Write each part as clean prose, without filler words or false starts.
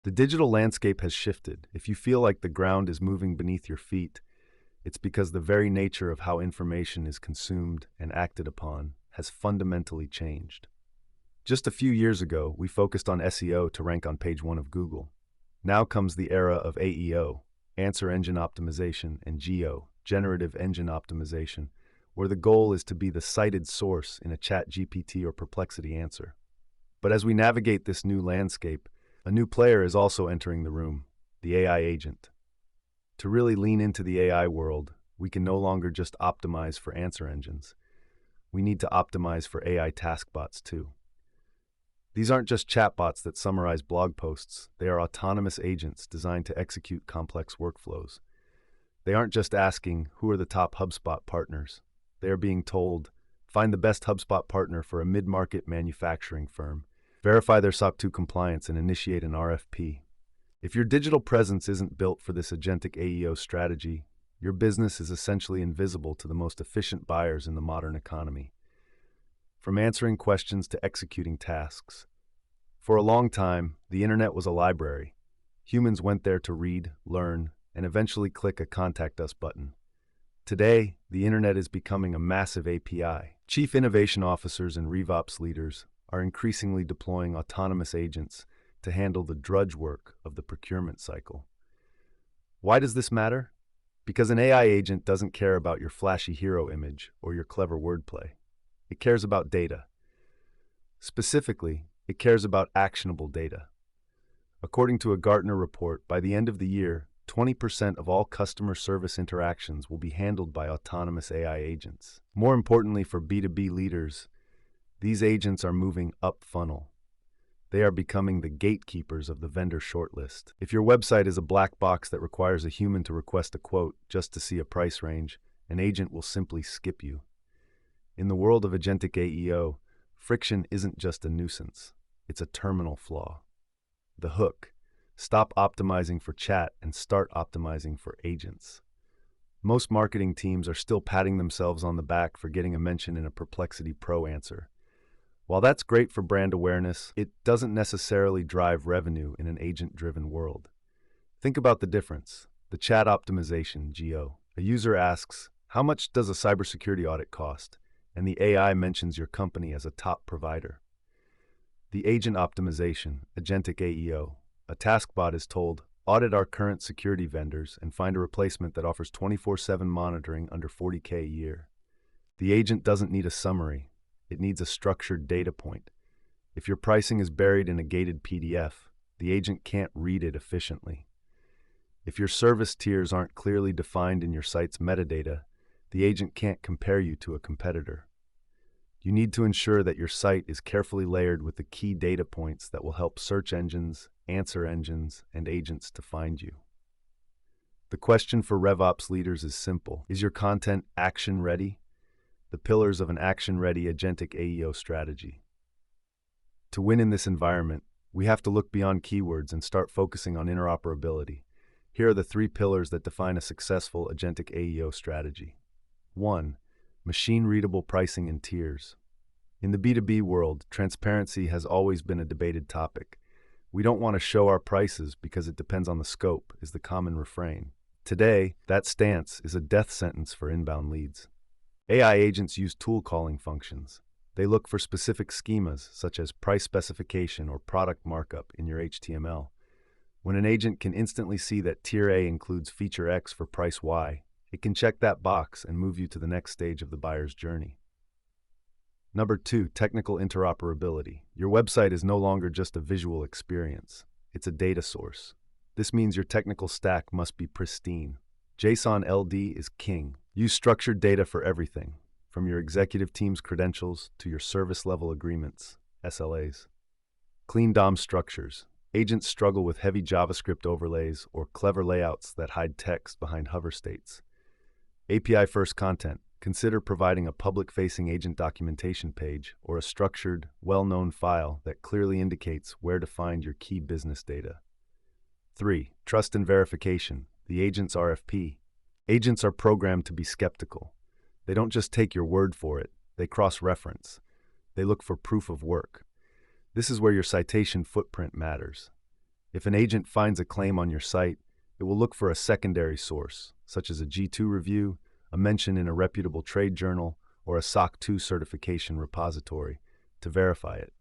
The digital landscape has shifted. If you feel like the ground is moving beneath your feet, it's because the very nature of how information is consumed and acted upon has fundamentally changed. Just a few years ago, we focused on SEO to rank on page 1 of Google. Now comes the era of AEO, Answer Engine Optimization, and GEO, Generative Engine Optimization, where the goal is to be the cited source in a ChatGPT or Perplexity answer. But as we navigate this new landscape, a new player is also entering the room, the AI agent. To really lean into the AI world, we can no longer just optimize for answer engines. We need to optimize for AI taskbots too. These aren't just chatbots that summarize blog posts. They are autonomous agents designed to execute complex workflows. They aren't just asking, who are the top HubSpot partners? They are being told, find the best HubSpot partner for a mid-market manufacturing firm, verify their SOC 2 compliance, and initiate an RFP. If your digital presence isn't built for this Agentic AEO strategy, your business is essentially invisible to the most efficient buyers in the modern economy. From answering questions to executing tasks. For a long time, the internet was a library. Humans went there to read, learn, and eventually click a Contact Us button. Today, the internet is becoming a massive API. Chief innovation officers and RevOps leaders are increasingly deploying autonomous agents to handle the drudge work of the procurement cycle. Why does this matter? Because an AI agent doesn't care about your flashy hero image or your clever wordplay. It cares about data. Specifically, it cares about actionable data. According to a Gartner report, by the end of the year, 20% of all customer service interactions will be handled by autonomous AI agents. More importantly for B2B leaders, these agents are moving up funnel. They are becoming the gatekeepers of the vendor shortlist. If your website is a black box that requires a human to request a quote just to see a price range, an agent will simply skip you. In the world of Agentic AEO, friction isn't just a nuisance, it's a terminal flaw. The hook: stop optimizing for chat and start optimizing for agents. Most marketing teams are still patting themselves on the back for getting a mention in a Perplexity Pro answer. While that's great for brand awareness, it doesn't necessarily drive revenue in an agent-driven world. Think about the difference. The chat optimization, GEO. A user asks, how much does a cybersecurity audit cost? And the AI mentions your company as a top provider. The agent optimization, Agentic AEO. A taskbot is told, audit our current security vendors and find a replacement that offers 24/7 monitoring under $40K a year. The agent doesn't need a summary. It needs a structured data point. If your pricing is buried in a gated PDF, the agent can't read it efficiently. If your service tiers aren't clearly defined in your site's metadata, the agent can't compare you to a competitor. You need to ensure that your site is carefully layered with the key data points that will help search engines, answer engines, and agents to find you. The question for RevOps leaders is simple. Is your content action-ready? The pillars of an action-ready Agentic AEO strategy. To win in this environment, we have to look beyond keywords and start focusing on interoperability. Here are the 3 pillars that define a successful Agentic AEO strategy. 1. Machine-readable pricing and tiers. In the B2B world, transparency has always been a debated topic. We don't want to show our prices because it depends on the scope, is the common refrain. Today, that stance is a death sentence for inbound leads. AI agents use tool calling functions. They look for specific schemas, such as price specification or product markup in your HTML. When an agent can instantly see that Tier A includes feature X for price Y, it can check that box and move you to the next stage of the buyer's journey. Number 2, technical interoperability. Your website is no longer just a visual experience. It's a data source. This means your technical stack must be pristine. JSON LD is king. Use structured data for everything, from your executive team's credentials to your service level agreements, SLAs. Clean DOM structures. Agents struggle with heavy JavaScript overlays or clever layouts that hide text behind hover states. API-first content. Consider providing a public-facing agent documentation page or a structured, well-known file that clearly indicates where to find your key business data. 3. Trust and verification. The agent's RFP. Agents are programmed to be skeptical. They don't just take your word for it, they cross-reference. They look for proof of work. This is where your citation footprint matters. If an agent finds a claim on your site, it will look for a secondary source, such as a G2 review, a mention in a reputable trade journal, or a SOC 2 certification repository, to verify it.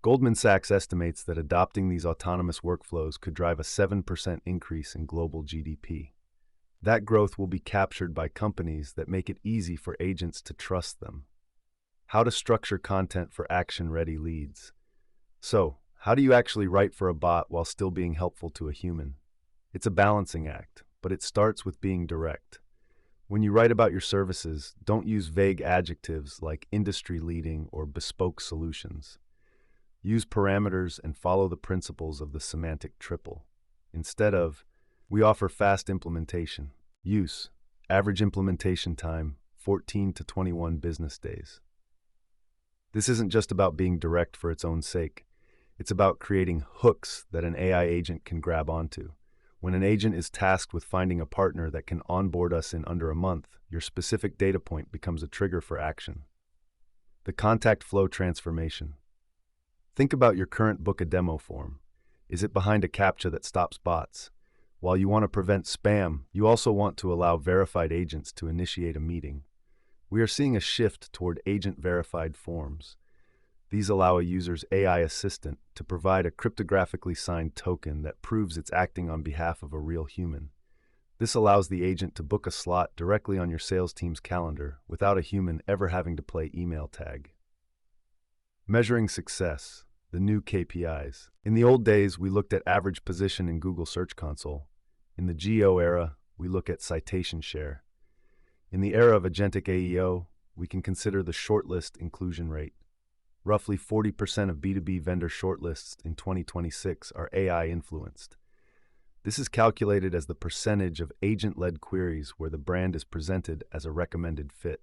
Goldman Sachs estimates that adopting these autonomous workflows could drive a 7% increase in global GDP. That growth will be captured by companies that make it easy for agents to trust them. How to structure content for action-ready leads. So, how do you actually write for a bot while still being helpful to a human? It's a balancing act, but it starts with being direct. When you write about your services, don't use vague adjectives like industry-leading or bespoke solutions. Use parameters and follow the principles of the semantic triple. Instead of, we offer fast implementation. Use, average implementation time, 14 to 21 business days. This isn't just about being direct for its own sake. It's about creating hooks that an AI agent can grab onto. When an agent is tasked with finding a partner that can onboard us in under a month, your specific data point becomes a trigger for action. The contact flow transformation. Think about your current book a demo form. Is it behind a CAPTCHA that stops bots? While you want to prevent spam, you also want to allow verified agents to initiate a meeting. We are seeing a shift toward agent-verified forms. These allow a user's AI assistant to provide a cryptographically signed token that proves it's acting on behalf of a real human. This allows the agent to book a slot directly on your sales team's calendar without a human ever having to play email tag. Measuring success, the new KPIs. In the old days, we looked at average position in Google Search Console. In the GEO era, we look at citation share. In the era of Agentic AEO, we can consider the shortlist inclusion rate. Roughly 40% of B2B vendor shortlists in 2026 are AI-influenced. This is calculated as the percentage of agent-led queries where the brand is presented as a recommended fit.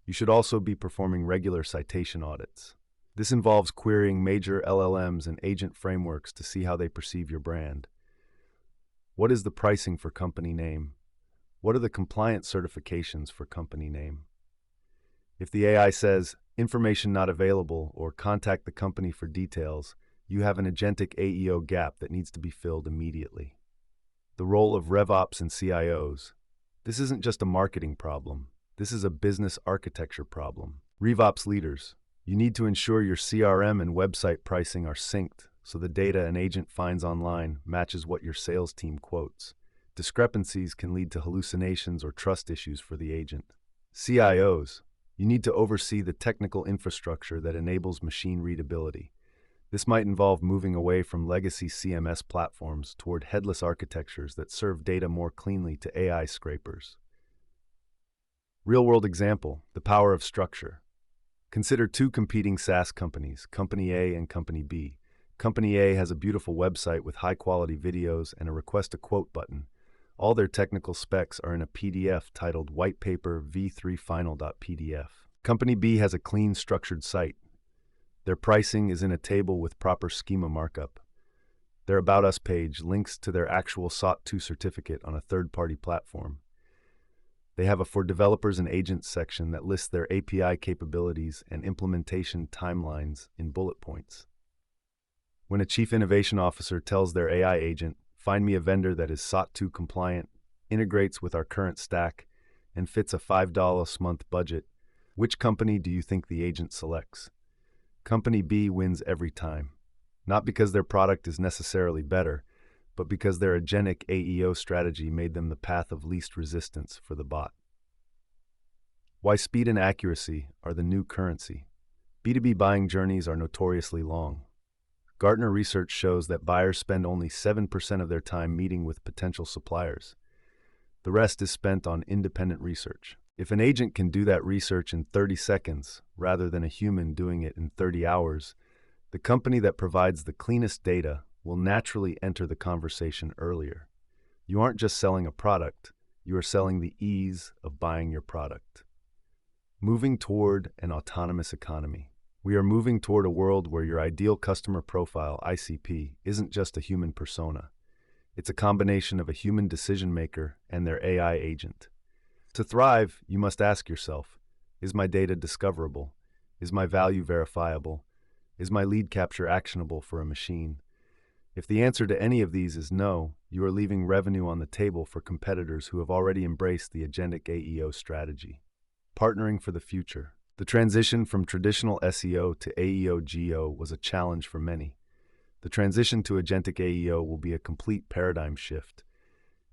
You should also be performing regular citation audits. This involves querying major LLMs and agent frameworks to see how they perceive your brand. What is the pricing for company name? What are the compliance certifications for company name? If the AI says, information not available, or contact the company for details, you have an Agentic AEO gap that needs to be filled immediately. The role of RevOps and CIOs. This isn't just a marketing problem. This is a business architecture problem. RevOps leaders, you need to ensure your CRM and website pricing are synced so the data an agent finds online matches what your sales team quotes. Discrepancies can lead to hallucinations or trust issues for the agent. CIOs, you need to oversee the technical infrastructure that enables machine readability. This might involve moving away from legacy CMS platforms toward headless architectures that serve data more cleanly to AI scrapers. Real-world example, the power of structure. Consider two competing SaaS companies, Company A and Company B. Company A has a beautiful website with high-quality videos and a request-a-quote button. All their technical specs are in a PDF titled White Paper v3final.pdf. Company B has a clean, structured site. Their pricing is in a table with proper schema markup. Their About Us page links to their actual SOC 2 certificate on a third-party platform. They have a For Developers and Agents section that lists their API capabilities and implementation timelines in bullet points. When a chief innovation officer tells their AI agent, find me a vendor that is SOC 2 compliant, integrates with our current stack, and fits a $5 a month budget, which company do you think the agent selects? Company B wins every time. Not because their product is necessarily better, but because their Agentic AEO strategy made them the path of least resistance for the bot. Why speed and accuracy are the new currency. B2B buying journeys are notoriously long. Gartner research shows that buyers spend only 7% of their time meeting with potential suppliers. The rest is spent on independent research. If an agent can do that research in 30 seconds, rather than a human doing it in 30 hours, the company that provides the cleanest data will naturally enter the conversation earlier. You aren't just selling a product, you are selling the ease of buying your product. Moving toward an autonomous economy. We are moving toward a world where your ideal customer profile, ICP, isn't just a human persona. It's a combination of a human decision maker and their AI agent. To thrive, you must ask yourself, is my data discoverable? Is my value verifiable? Is my lead capture actionable for a machine? If the answer to any of these is no, you are leaving revenue on the table for competitors who have already embraced the Agentic AEO strategy. Partnering for the future. The transition from traditional SEO to AEO-GEO was a challenge for many. The transition to Agentic AEO will be a complete paradigm shift.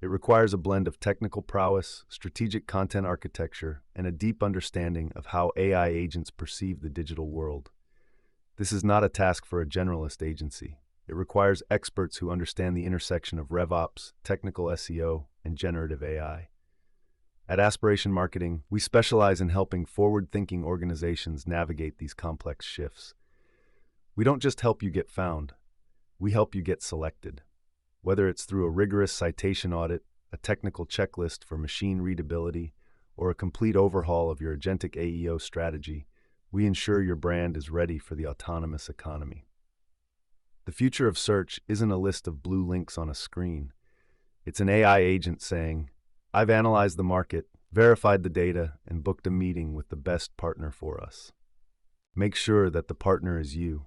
It requires a blend of technical prowess, strategic content architecture, and a deep understanding of how AI agents perceive the digital world. This is not a task for a generalist agency. It requires experts who understand the intersection of RevOps, technical SEO, and generative AI. At Aspiration Marketing, we specialize in helping forward-thinking organizations navigate these complex shifts. We don't just help you get found, we help you get selected. Whether it's through a rigorous citation audit, a technical checklist for machine readability, or a complete overhaul of your Agentic AEO strategy, we ensure your brand is ready for the autonomous economy. The future of search isn't a list of blue links on a screen. It's an AI agent saying, "I've analyzed the market, verified the data, and booked a meeting with the best partner for us." Make sure that the partner is you.